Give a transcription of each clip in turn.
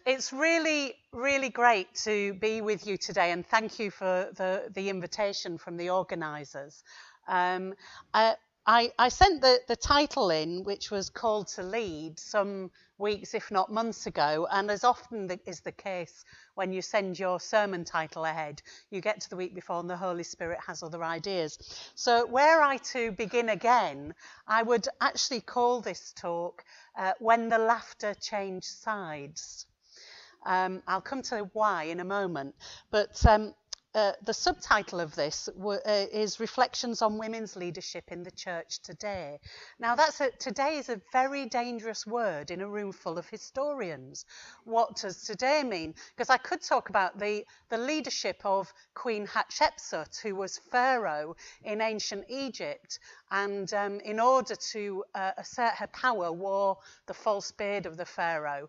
It's really, really great to be with you today, and thank you for the invitation from the organisers. I sent the title in, which was Called to Lead, some weeks, if not months ago, and as often is the case when you send your sermon title ahead, you get to the week before and the Holy Spirit has other ideas. So were I to begin again, I would actually call this talk When the Laughter Changed Sides. I'll come to why in a moment, but the subtitle of this is Reflections on Women's Leadership in the Church Today. Now, today is a very dangerous word in a room full of historians. What does today mean? Because I could talk about the leadership of Queen Hatshepsut, who was pharaoh in ancient Egypt, and in order to assert her power, wore the false beard of the pharaoh.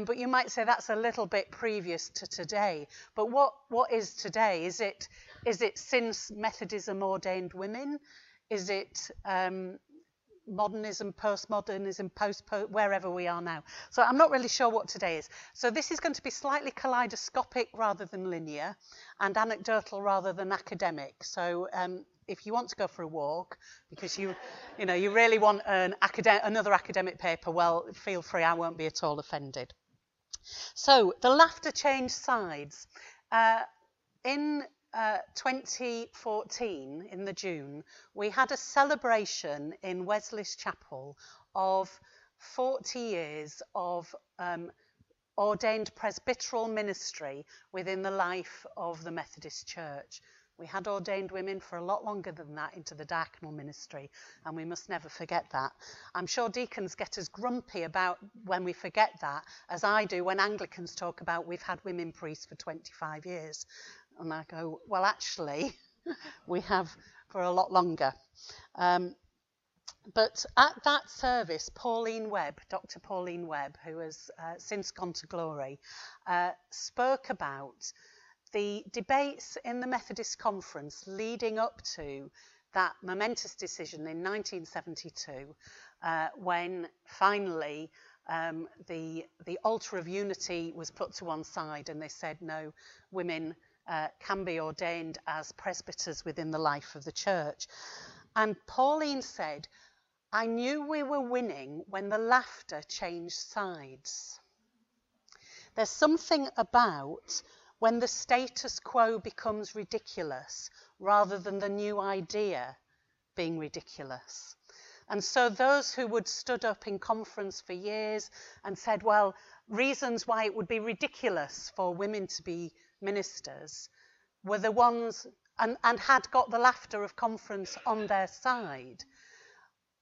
But you might say that's a little bit previous to today. But what is today? Is it since Methodism ordained women? Is it modernism, postmodernism, wherever we are now? So I'm not really sure what today is. So this is going to be slightly kaleidoscopic rather than linear, and anecdotal rather than academic. So if you want to go for a walk because you really want another academic paper, well, feel free. I won't be at all offended. So the laughter changed sides. In 2014, in the June, we had a celebration in Wesley's Chapel of 40 years of ordained presbyteral ministry within the life of the Methodist Church. We had ordained women for a lot longer than that into the diaconal ministry, and we must never forget that. I'm sure deacons get as grumpy about when we forget that as I do when Anglicans talk about we've had women priests for 25 years. And I go, well, actually, we have for a lot longer. But at that service, Dr. Pauline Webb, who has since gone to glory, spoke about the debates in the Methodist Conference leading up to that momentous decision in 1972, when finally the altar of unity was put to one side and they said, no, women can be ordained as presbyters within the life of the church. And Pauline said, I knew we were winning when the laughter changed sides. There's something about when the status quo becomes ridiculous rather than the new idea being ridiculous. And so those who would stood up in conference for years and said, well, reasons why it would be ridiculous for women to be ministers were the ones and had got the laughter of conference on their side.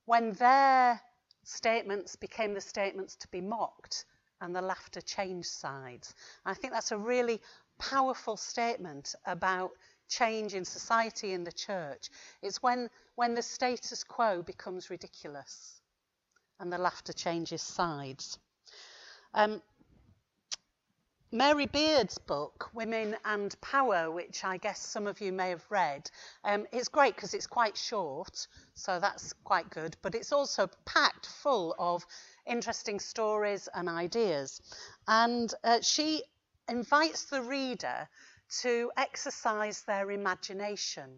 When their statements became the statements to be mocked and the laughter changed sides. I think that's a really powerful statement about change in society in the church. It's when the status quo becomes ridiculous and the laughter changes sides. Mary Beard's book, Women and Power, which I guess some of you may have read, it's great because it's quite short, so that's quite good, but it's also packed full of interesting stories and ideas. And she invites the reader to exercise their imagination.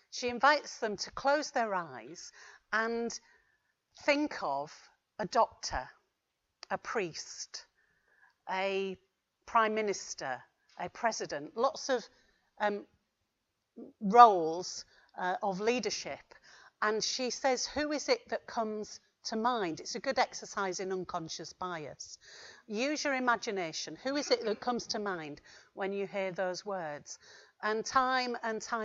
She invites them to close their eyes and think of a doctor, a priest, a prime minister, a president, lots of roles of leadership. And she says, who is it that comes to mind? It's a good exercise in unconscious bias. Use your imagination. Who is it that comes to mind when you hear those words? And time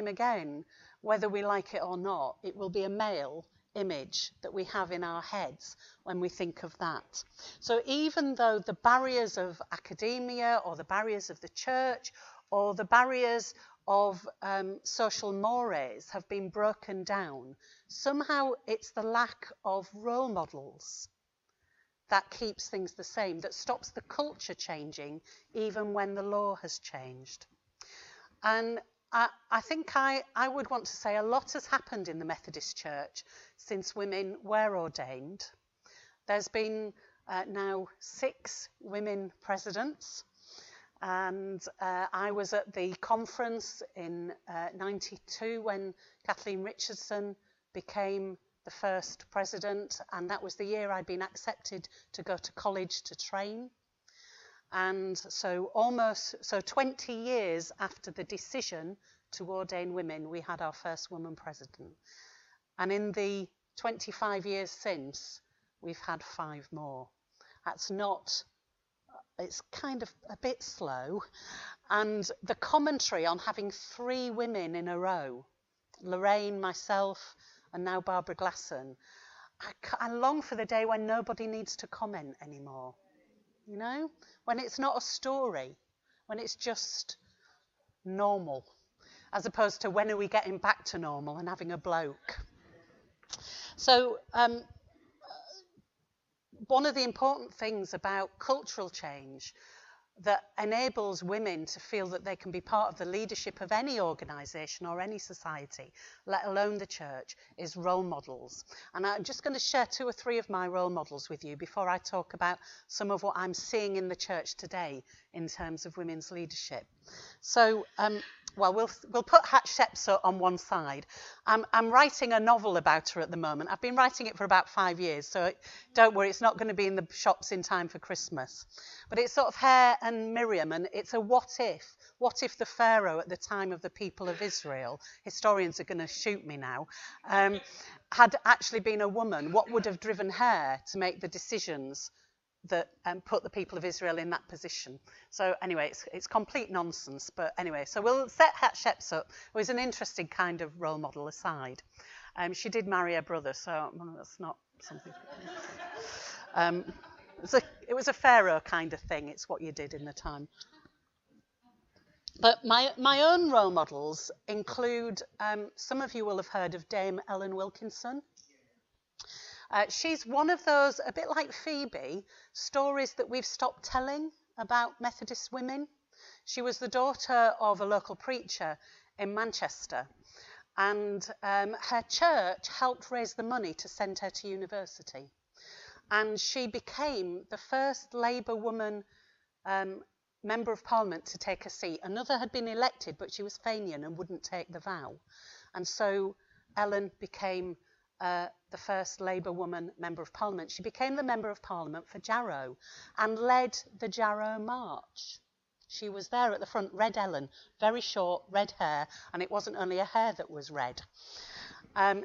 again, whether we like it or not, it will be a male image that we have in our heads when we think of that. So even though the barriers of academia or the barriers of the church or the barriers of social mores have been broken down, somehow it's the lack of role models that keeps things the same, that stops the culture changing even when the law has changed. And I think I would want to say a lot has happened in the Methodist Church since women were ordained. There's been now 6 women presidents. And I was at the conference in 92 when Kathleen Richardson became the first president, and that was the year I'd been accepted to go to college to train. And so 20 years after the decision to ordain women, we had our first woman president. And in the 25 years since, we've had 5 more. It's kind of a bit slow. And the commentary on having 3 women in a row, Lorraine, myself, and now Barbara Glasson, I long for the day when nobody needs to comment anymore. You know, when it's not a story, when it's just normal, as opposed to when are we getting back to normal and having a bloke. So one of the important things about cultural change that enables women to feel that they can be part of the leadership of any organisation or any society, let alone the church, is role models. And I'm just going to share 2 or 3 of my role models with you before I talk about some of what I'm seeing in the church today in terms of women's leadership. So, we'll put Hatshepsut on one side. I'm writing a novel about her at the moment. I've been writing it for about 5 years, so don't worry, it's not going to be in the shops in time for Christmas. But it's sort of her and Miriam, and it's a what if. What if the Pharaoh at the time of the people of Israel, historians are going to shoot me now, had actually been a woman? What would have driven her to make the decisions that put the people of Israel in that position? So anyway, it's complete nonsense. But anyway, so we'll set Hatshepsut, who is an interesting kind of role model, aside. She did marry her brother, so that's not something. It was a pharaoh kind of thing. It's what you did in the time. But my own role models include, some of you will have heard of Dame Ellen Wilkinson. She's one of those, a bit like Phoebe, stories that we've stopped telling about Methodist women. She was the daughter of a local preacher in Manchester, and her church helped raise the money to send her to university. And she became the first Labour woman Member of Parliament to take a seat. Another had been elected, but she was Fenian and wouldn't take the vow. And so Ellen became the first Labour woman Member of Parliament. She became the Member of Parliament for Jarrow and led the Jarrow March. She was there at the front, Red Ellen, very short, red hair, and it wasn't only her hair that was red.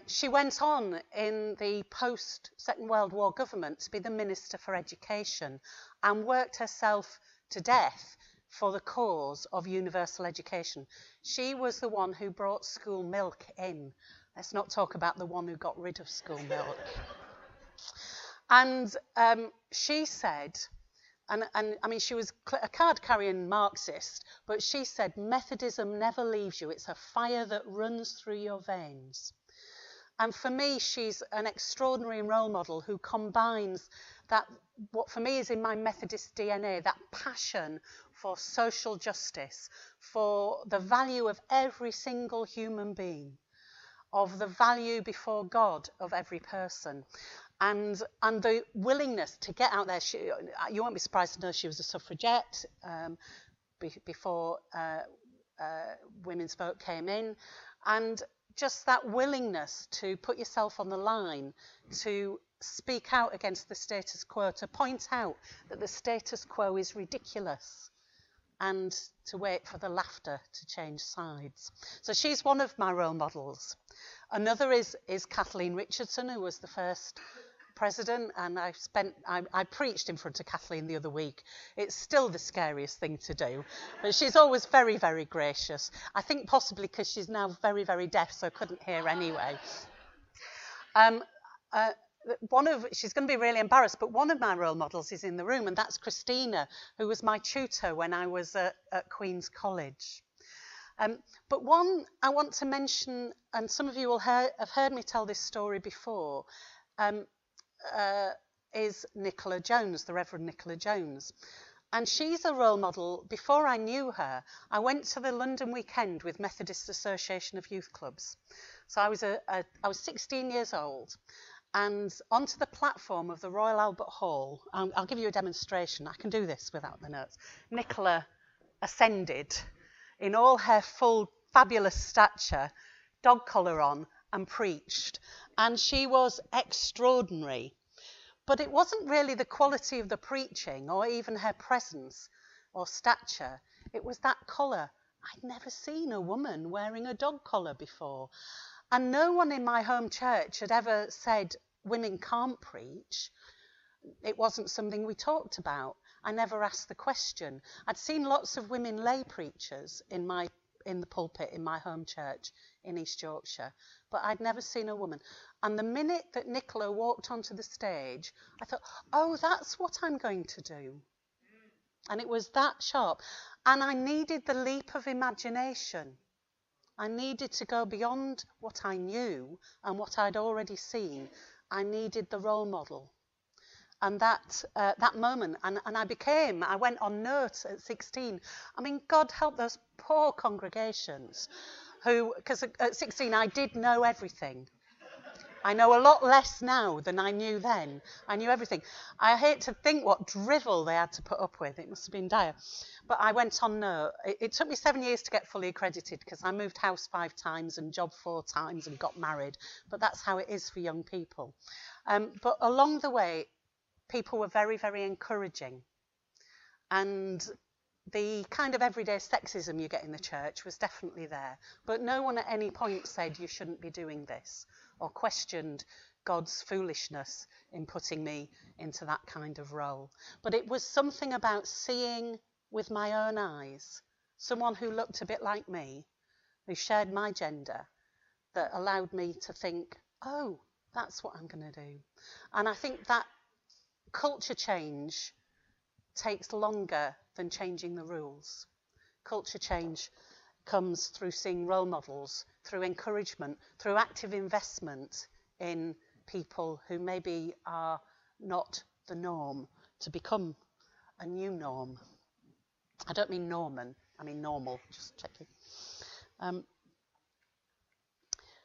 She went on in the post-Second World War government to be the Minister for Education and worked herself to death for the cause of universal education. She was the one who brought school milk in. Let's not talk about the one who got rid of school milk. And she said, and I mean, she was a card-carrying Marxist, but she said, Methodism never leaves you. It's a fire that runs through your veins. And for me, she's an extraordinary role model who combines that, what for me is in my Methodist DNA, that passion for social justice, for the value of every single human being, of the value before God of every person, and the willingness to get out there. You won't be surprised to know she was a suffragette before women's vote came in, and just that willingness to put yourself on the line, to speak out against the status quo, to point out that the status quo is ridiculous, and to wait for the laughter to change sides. So she's one of my role models. Another is Kathleen Richardson, who was the first president, and I preached in front of Kathleen the other week. It's still the scariest thing to do, but she's always very, very gracious. I think possibly because she's now very, very deaf, so couldn't hear anyway. She's going to be really embarrassed, but one of my role models is in the room, and that's Christina, who was my tutor when I was at Queen's College. But one I want to mention, and some of you will have heard me tell this story before, is Nicola Jones, the Reverend Nicola Jones. And she's a role model. Before I knew her, I went to the London weekend with Methodist Association of Youth Clubs. So I was 16 years old, And onto the platform of the Royal Albert Hall, I'll give you a demonstration. I can do this without the notes. Michaela ascended in all her full fabulous stature, dog collar on, and preached. And she was extraordinary. But it wasn't really the quality of the preaching or even her presence or stature. It was that collar. I'd never seen a woman wearing a dog collar before. And no one in my home church had ever said women can't preach. It wasn't something we talked about. I never asked the question. I'd seen lots of women lay preachers in the pulpit in my home church in East Yorkshire, but I'd never seen a woman. And the minute that Nicola walked onto the stage, I thought, oh, that's what I'm going to do. And it was that sharp. And I needed the leap of imagination. I needed to go beyond what I knew and what I'd already seen. I needed the role model. And that moment, and I went on note at 16. I mean, God help those poor congregations because at 16 I did know everything. I know a lot less now than I knew then. I knew everything. I hate to think what drivel they had to put up with. It must have been dire. But I went on note. It took me 7 years to get fully accredited because I moved house 5 times and job 4 times and got married. But that's how it is for young people. But along the way, people were very, very encouraging. And the kind of everyday sexism you get in the church was definitely there. But no one at any point said you shouldn't be doing this or questioned God's foolishness in putting me into that kind of role. But it was something about seeing with my own eyes someone who looked a bit like me, who shared my gender, that allowed me to think, oh, that's what I'm going to do. And I think that culture change takes longer than changing the rules. Culture change comes through seeing role models, through encouragement, through active investment in people who maybe are not the norm to become a new norm. I don't mean Norman, I mean normal, just checking.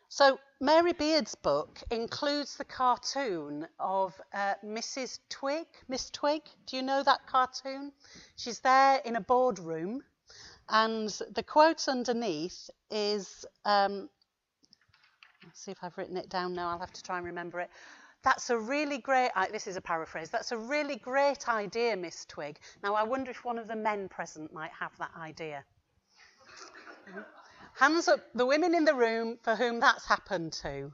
So Mary Beard's book includes the cartoon of Mrs. Twig. Miss Twig, do you know that cartoon? She's there in a boardroom, and the quote underneath is, let's see if I've written it down now, I'll have to try and remember it. That's a really great, this is a paraphrase, that's a really great idea, Miss Twig. Now I wonder if one of the men present might have that idea. Hands up, the women in the room for whom that's happened to.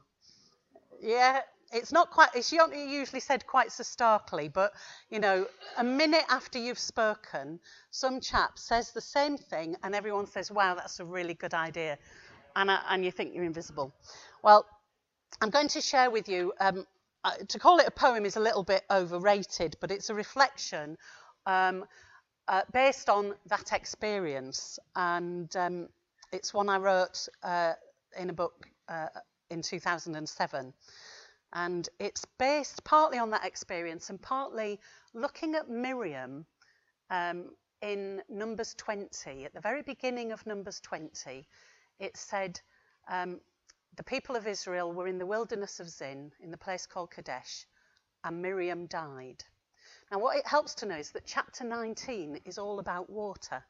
Yeah, it's not quite, it's usually said quite so starkly, but, you know, a minute after you've spoken, some chap says the same thing and everyone says, wow, that's a really good idea. And you think you're invisible. Well, I'm going to share with you, to call it a poem is a little bit overrated, but it's a reflection based on that experience. And it's one I wrote in a book in 2007. And it's based partly on that experience and partly looking at Miriam in Numbers 20. At the very beginning of Numbers 20, it said, the people of Israel were in the wilderness of Zin, in the place called Kadesh, and Miriam died. Now, what it helps to know is that chapter 19 is all about water.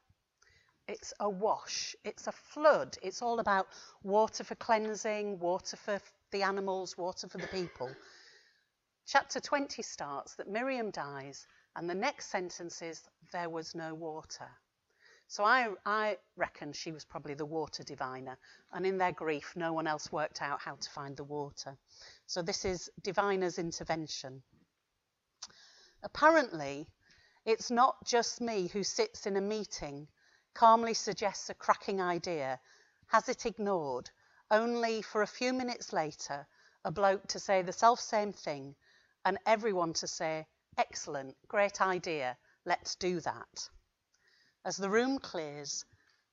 It's a wash, it's a flood. It's all about water for cleansing, water for the animals, water for the people. Chapter 20 starts that Miriam dies, and the next sentence is, there was no water. So I reckon she was probably the water diviner, and in their grief, no one else worked out how to find the water. So this is diviner's intervention. Apparently, it's not just me who sits in a meeting, calmly suggests a cracking idea, has it ignored, only for a few minutes later, a bloke to say the self-same thing, and everyone to say, excellent, great idea, let's do that. As the room clears,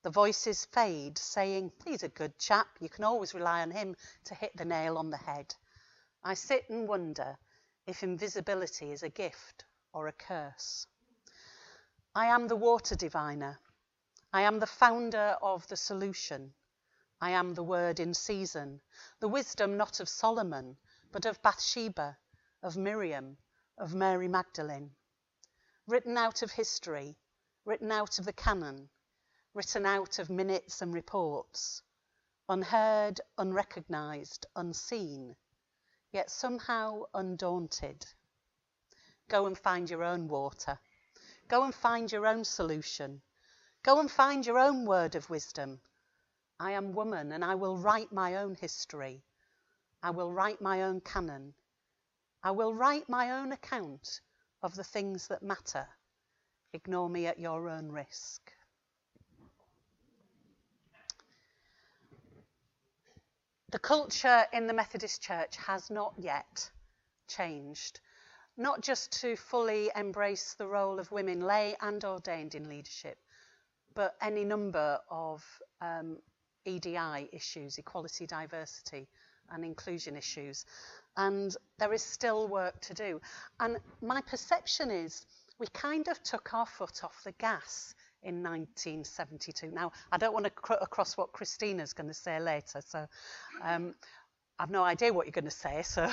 the voices fade, saying, he's a good chap, you can always rely on him to hit the nail on the head. I sit and wonder if invisibility is a gift or a curse. I am the water diviner. I am the founder of the solution. I am the word in season, the wisdom not of Solomon, but of Bathsheba, of Miriam, of Mary Magdalene. Written out of history, written out of the canon, written out of minutes and reports, unheard, unrecognised, unseen, yet somehow undaunted. Go and find your own water. Go and find your own solution. Go and find your own word of wisdom. I am woman, and I will write my own history. I will write my own canon. I will write my own account of the things that matter. Ignore me at your own risk. The culture in the Methodist Church has not yet changed, not just to fully embrace the role of women lay and ordained in leadership, but any number of EDI issues, equality, diversity and inclusion issues. And there is still work to do. And my perception is we kind of took our foot off the gas in 1972. Now, I don't want to cut across what Christina's going to say later, so I've no idea what you're going to say. So,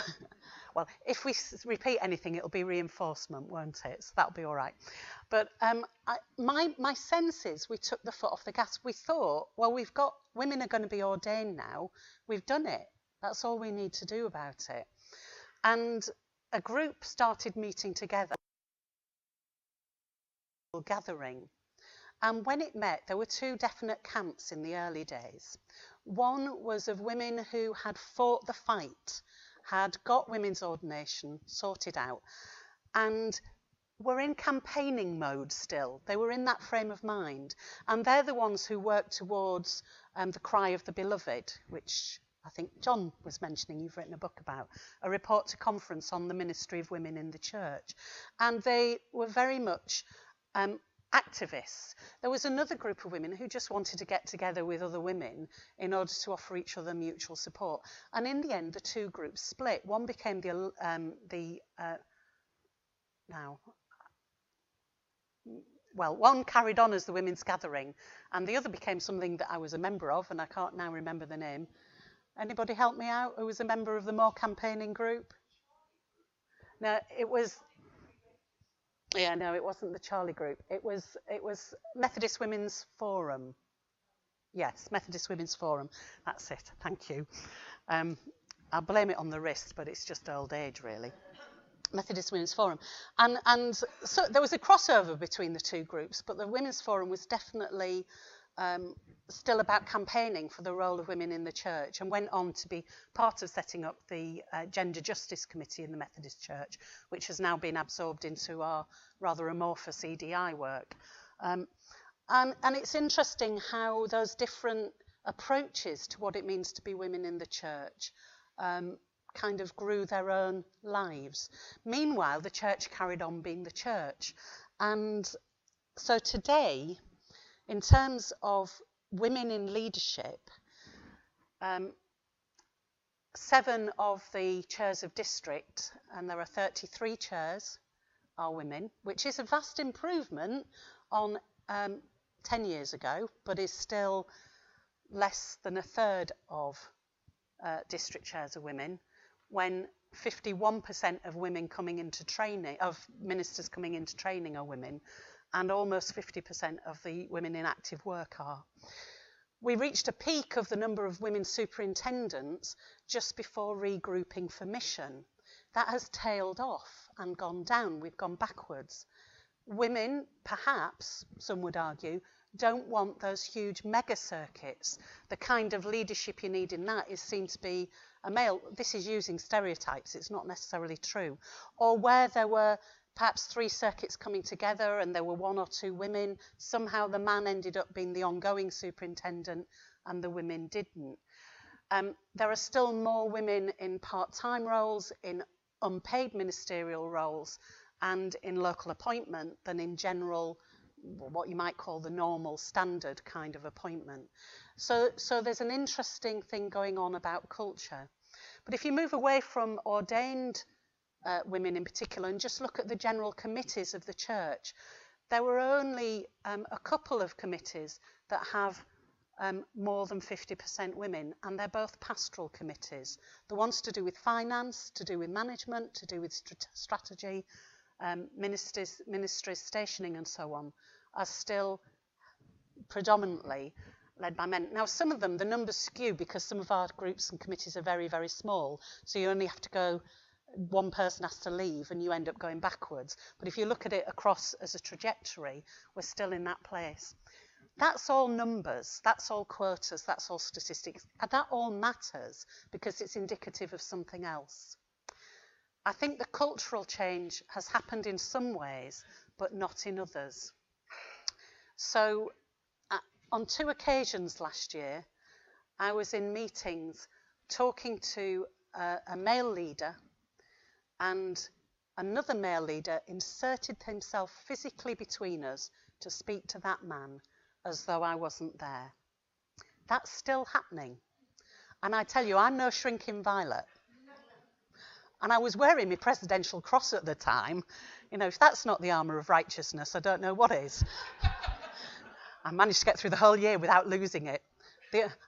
well, if we repeat anything, it'll be reinforcement, won't it? So that'll be all right. But my sense is we took the foot off the gas. We thought, well, we've got women are going to be ordained now. We've done it. That's all we need to do about it. And a group started meeting together, gathering. And when it met, there were two definite camps in the early days. One was of women who had fought the fight, had got women's ordination sorted out, and were in campaigning mode still. They were in that frame of mind. And they're the ones who worked towards the cry of the beloved, which I think John was mentioning, you've written a book about, a report to conference on the ministry of women in the church. And they were very much activists. There was another group of women who just wanted to get together with other women in order to offer each other mutual support. And in the end, the two groups split. One became one carried on as the women's gathering, and the other became something that I was a member of, and I can't now remember the name. Anybody help me out who was a member of the more campaigning group? No, it was... Yeah, no, it wasn't the Charlie group. It was Methodist Women's Forum. Yes, Methodist Women's Forum. That's it. Thank you. I'll blame it on the wrist, but it's just old age, really. Methodist Women's Forum. And so there was a crossover between the two groups, but the Women's Forum was definitely still about campaigning for the role of women in the church, and went on to be part of setting up the Gender Justice Committee in the Methodist Church, which has now been absorbed into our rather amorphous EDI work. And it's interesting how those different approaches to what it means to be women in the church kind of grew their own lives. Meanwhile, the church carried on being the church. And so today, in terms of women in leadership, 7 of the chairs of district, and there are 33 chairs, are women, which is a vast improvement on 10 years ago, but is still less than a third of district chairs are women, when 51% of women coming into training, of ministers coming into training, are women, and almost 50% of the women in active work are. We reached a peak of the number of women superintendents just before regrouping for mission. That has tailed off and gone down. We've gone backwards. Women, perhaps, some would argue, don't want those huge mega circuits. The kind of leadership you need in that is seen to be a male. This is using stereotypes, it's not necessarily true. Or where there were perhaps 3 circuits coming together and there were 1 or 2 women, somehow the man ended up being the ongoing superintendent and the women didn't. There are still more women in part-time roles, in unpaid ministerial roles, and in local appointment than in general, what you might call the normal standard kind of appointment. So there's an interesting thing going on about culture. But if you move away from ordained women in particular and just look at the general committees of the church, there were only a couple of committees that have more than 50% women, and they're both pastoral committees. The ones to do with finance, to do with management, to do with strategy, ministries, stationing and so on, are still predominantly led by men. Now, some of them, the numbers skew because some of our groups and committees are very, very small, so you only have to go, one person has to leave and you end up going backwards. But if you look at it across as a trajectory, we're still in that place. That's all numbers, that's all quotas, that's all statistics. And that all matters because it's indicative of something else. I think the cultural change has happened in some ways, but not in others. So, on 2 occasions last year, I was in meetings talking to a male leader, and another male leader inserted himself physically between us to speak to that man as though I wasn't there. That's still happening. And I tell you, I'm no shrinking violet. And I was wearing my presidential cross at the time. You know, if that's not the armour of righteousness, I don't know what is. I managed to get through the whole year without losing it.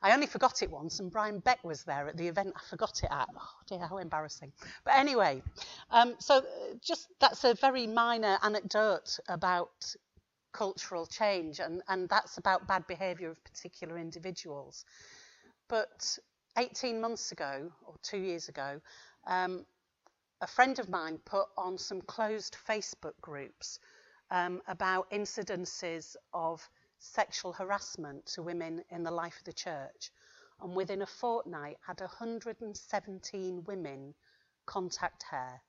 I only forgot it once, and Brian Beck was there at the event I forgot it at. Oh dear, how embarrassing. But anyway, so just that's a very minor anecdote about cultural change, and that's about bad behaviour of particular individuals. But 18 months ago, or 2 years ago, a friend of mine put on some closed Facebook groups about incidences of sexual harassment to women in the life of the church, and within a fortnight had 117 women contact her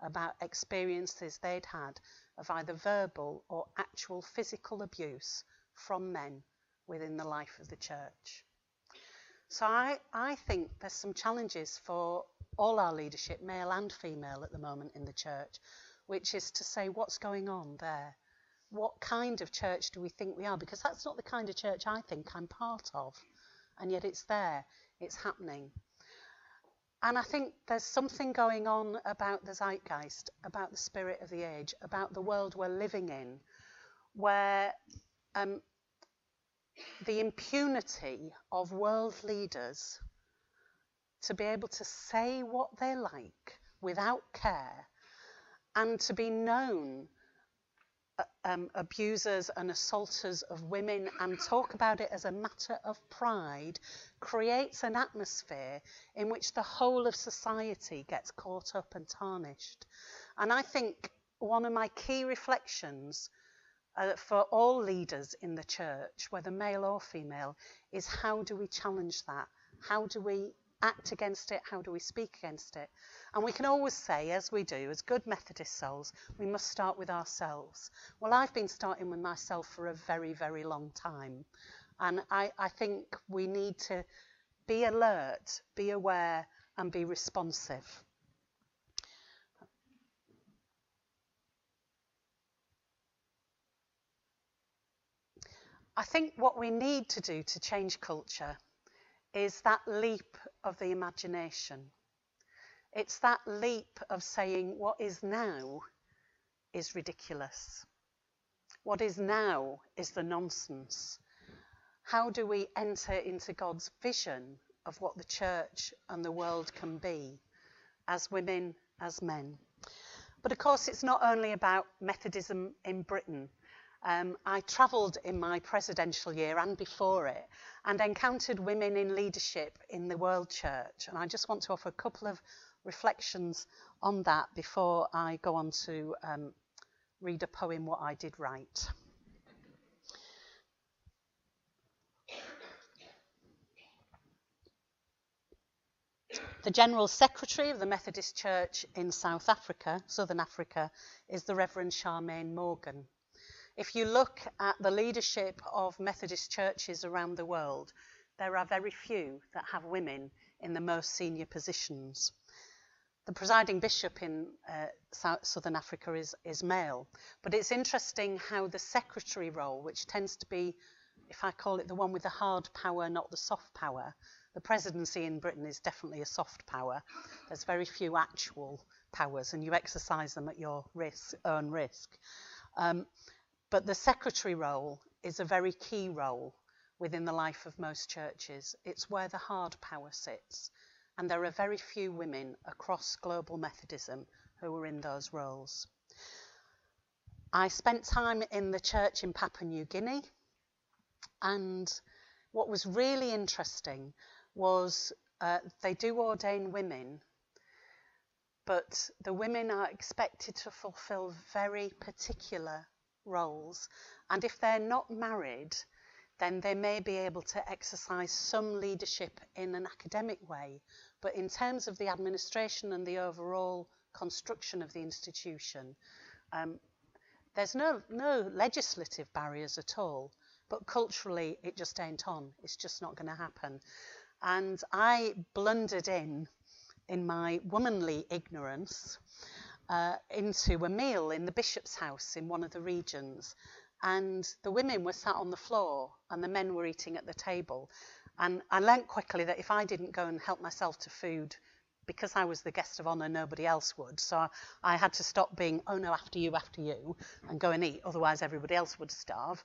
about experiences they'd had of either verbal or actual physical abuse from men within the life of the church. So I think there's some challenges for all our leadership, male and female at the moment in the church, which is to say, what's going on there? What kind of church do we think we are? Because that's not the kind of church I think I'm part of. And yet it's there, it's happening. And I think there's something going on about the zeitgeist, about the spirit of the age, about the world we're living in, where the impunity of world leaders to be able to say what they like without care, and to be known abusers and assaulters of women and talk about it as a matter of pride, creates an atmosphere in which the whole of society gets caught up and tarnished. And I think one of my key reflections for all leaders in the church, whether male or female, is how do we challenge that? How do we act against it? How do we speak against it? And we can always say, as we do, as good Methodist souls, we must start with ourselves. Well, I've been starting with myself for a very, very long time. And I think we need to be alert, be aware, and be responsive. I think what we need to do to change culture is that leap of the imagination. It's that leap of saying what is now is ridiculous. What is now is the nonsense. How do we enter into God's vision of what the church and the world can be, as women, as men? But of course, it's not only about Methodism in Britain. I travelled in my presidential year and before it and encountered women in leadership in the World Church. And I just want to offer a couple of reflections on that before I go on to read a poem, What I Did Right. The General Secretary of the Methodist Church in South Africa, Southern Africa, is the Reverend Charmaine Morgan. If you look at the leadership of Methodist churches around the world, there are very few that have women in the most senior positions. The presiding bishop in Southern Africa is male, but it's interesting how the secretary role, which tends to be, if I call it the one with the hard power, not the soft power, the presidency in Britain is definitely a soft power. There's very few actual powers, and you exercise them at your own risk. But the secretary role is a very key role, within the life of most churches. It's where the hard power sits. And there are very few women across global Methodism who are in those roles. I spent time in the church in Papua New Guinea, and what was really interesting was they do ordain women, but the women are expected to fulfill very particular roles, and if they're not married, then they may be able to exercise some leadership in an academic way, but in terms of the administration and the overall construction of the institution, there's no legislative barriers at all, but culturally it just ain't on. It's just not going to happen. And I blundered in my womanly ignorance, into a meal in the bishop's house in one of the regions. And the women were sat on the floor and the men were eating at the table. And I learnt quickly that if I didn't go and help myself to food, because I was the guest of honour, nobody else would. So I had to stop being, oh no, after you, and go and eat. Otherwise, everybody else would starve.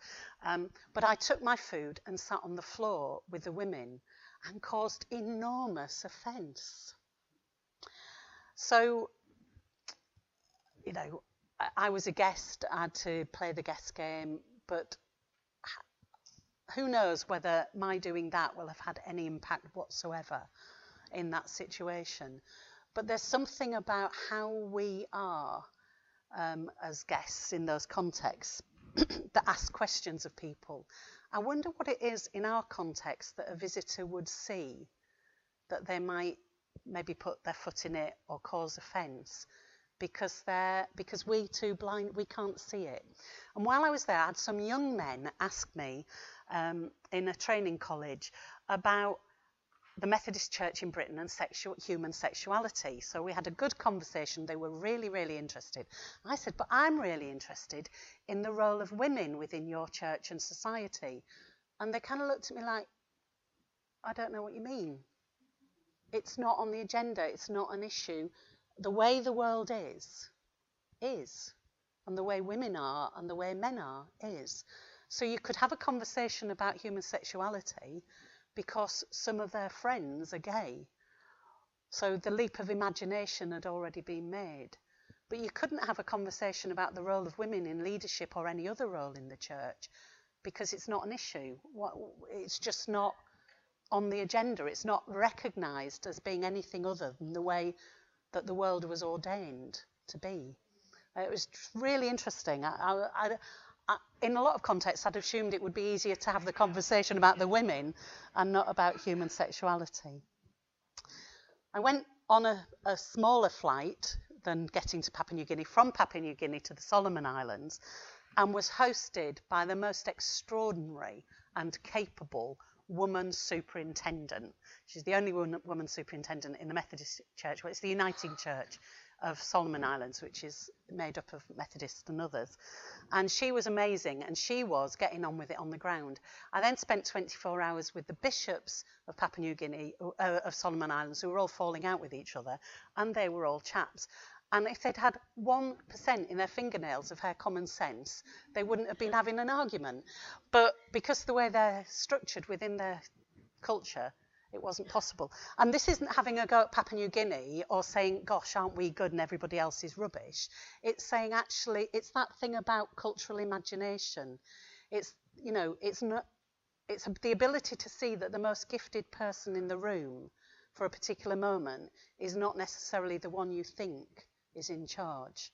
But I took my food and sat on the floor with the women and caused enormous offence. So, you know, I was a guest. I had to play the guest game. But who knows whether my doing that will have had any impact whatsoever in that situation. But there's something about how we are as guests in those contexts that ask questions of people. I wonder what it is in our context that a visitor would see that they might maybe put their foot in it or cause offence because we too blind, we can't see it. And while I was there, I had some young men ask me in a training college about the Methodist Church in Britain and human sexuality. So we had a good conversation. They were really, really interested. I said, but I'm really interested in the role of women within your church and society. And they kind of looked at me like, I don't know what you mean. It's not on the agenda. It's not an issue. The way the world is. And the way women are and the way men are is. So you could have a conversation about human sexuality because some of their friends are gay. So the leap of imagination had already been made. But you couldn't have a conversation about the role of women in leadership or any other role in the church because it's not an issue. It's just not on the agenda. It's not recognised as being anything other than the way that the world was ordained to be. It was really interesting. In a lot of contexts, I'd assumed it would be easier to have the conversation about the women and not about human sexuality. I went on a smaller flight than getting to Papua New Guinea, from Papua New Guinea to the Solomon Islands, and was hosted by the most extraordinary and capable woman superintendent. She's the only woman superintendent in the Methodist Church. Well, it's the Uniting Church of Solomon Islands, which is made up of Methodists and others. And she was amazing, and she was getting on with it on the ground. I then spent 24 hours with the bishops of Papua New Guinea, of Solomon Islands, who were all falling out with each other, and they were all chaps. And if they'd had 1% in their fingernails of her common sense, they wouldn't have been having an argument. But because the way they're structured within their culture, it wasn't possible. And this isn't having a go at Papua New Guinea or saying, gosh, aren't we good and everybody else is rubbish. It's saying, actually, it's that thing about cultural imagination. It's the ability to see that the most gifted person in the room for a particular moment is not necessarily the one you think is in charge.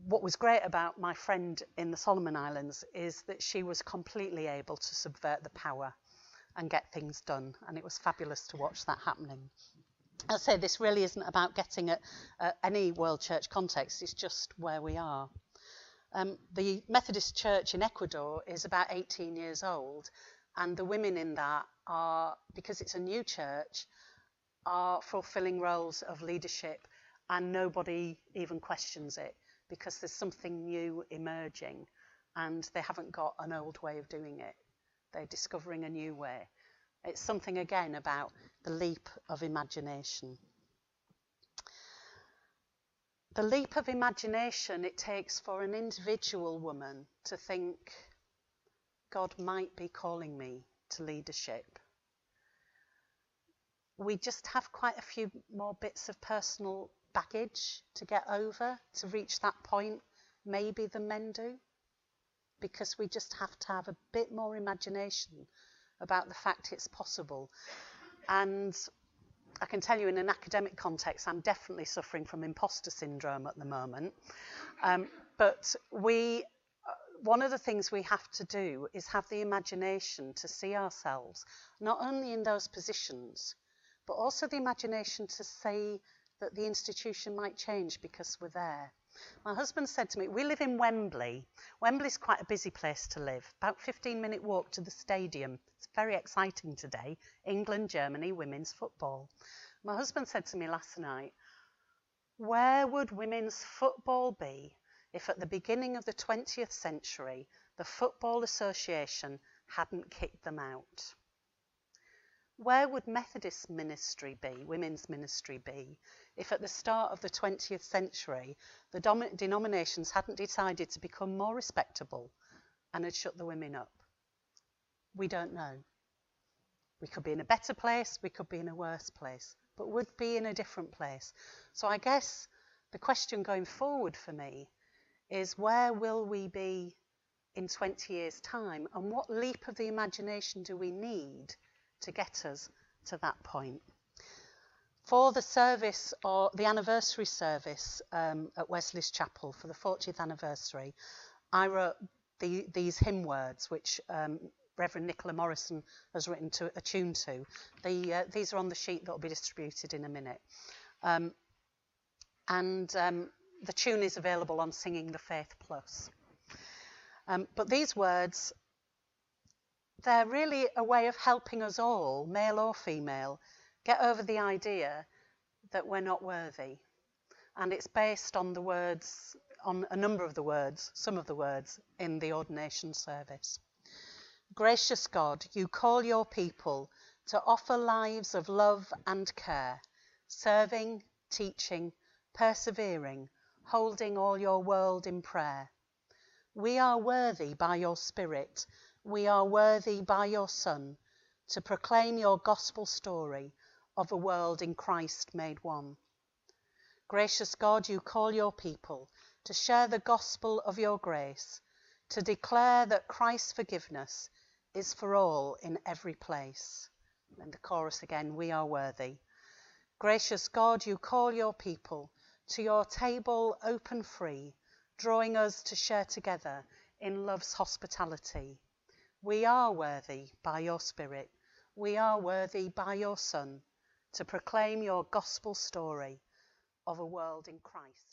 What was great about my friend in the Solomon Islands is that she was completely able to subvert the power and get things done, and it was fabulous to watch that happening. As I say, this really isn't about getting at any World Church context, it's just where we are. The Methodist Church in Ecuador is about 18 years old, and the women in that are, because it's a new church, are fulfilling roles of leadership, and nobody even questions it, because there's something new emerging, and they haven't got an old way of doing it. They're discovering a new way. It's something, again, about the leap of imagination. The leap of imagination it takes for an individual woman to think, God might be calling me to leadership. We just have quite a few more bits of personal baggage to get over to reach that point, maybe, than men do, because we just have to have a bit more imagination about the fact it's possible. And I can tell you, in an academic context, I'm definitely suffering from imposter syndrome at the moment. But one of the things we have to do is have the imagination to see ourselves not only in those positions, but also the imagination to say that the institution might change because we're there. My husband said to me, we live in Wembley. Wembley's quite a busy place to live, about 15-minute walk to the stadium. It's very exciting today, England, Germany, women's football. My husband said to me last night, where would women's football be if at the beginning of the 20th century the Football Association hadn't kicked them out? Where would Methodist ministry be, women's ministry be, if at the start of the 20th century the denominations hadn't decided to become more respectable and had shut the women up? We don't know. We could be in a better place, we could be in a worse place, but would be in a different place. So I guess the question going forward for me is, where will we be in 20 years' time, and what leap of the imagination do we need to get us to that point? For the service, or the anniversary service at Wesley's Chapel for the 40th anniversary, I wrote these hymn words, which Reverend Nicola Morrison has written to a tune to. These are on the sheet that will be distributed in a minute. The tune is available on Singing the Faith Plus. But these words, they're really a way of helping us all, male or female, get over the idea that we're not worthy. And it's based on the words, on a number of the words, some of the words in the ordination service. Gracious God, you call your people to offer lives of love and care, serving, teaching, persevering, holding all your world in prayer. We are worthy by your Spirit, we are worthy by your Son, to proclaim your gospel story of a world in Christ made one. Gracious God, you call your people to share the gospel of your grace, to declare that Christ's forgiveness is for all in every place. And the chorus again, we are worthy. Gracious God, you call your people to your table open free, drawing us to share together in love's hospitality. We are worthy by your Spirit, we are worthy by your Son, to proclaim your gospel story of a world in Christ.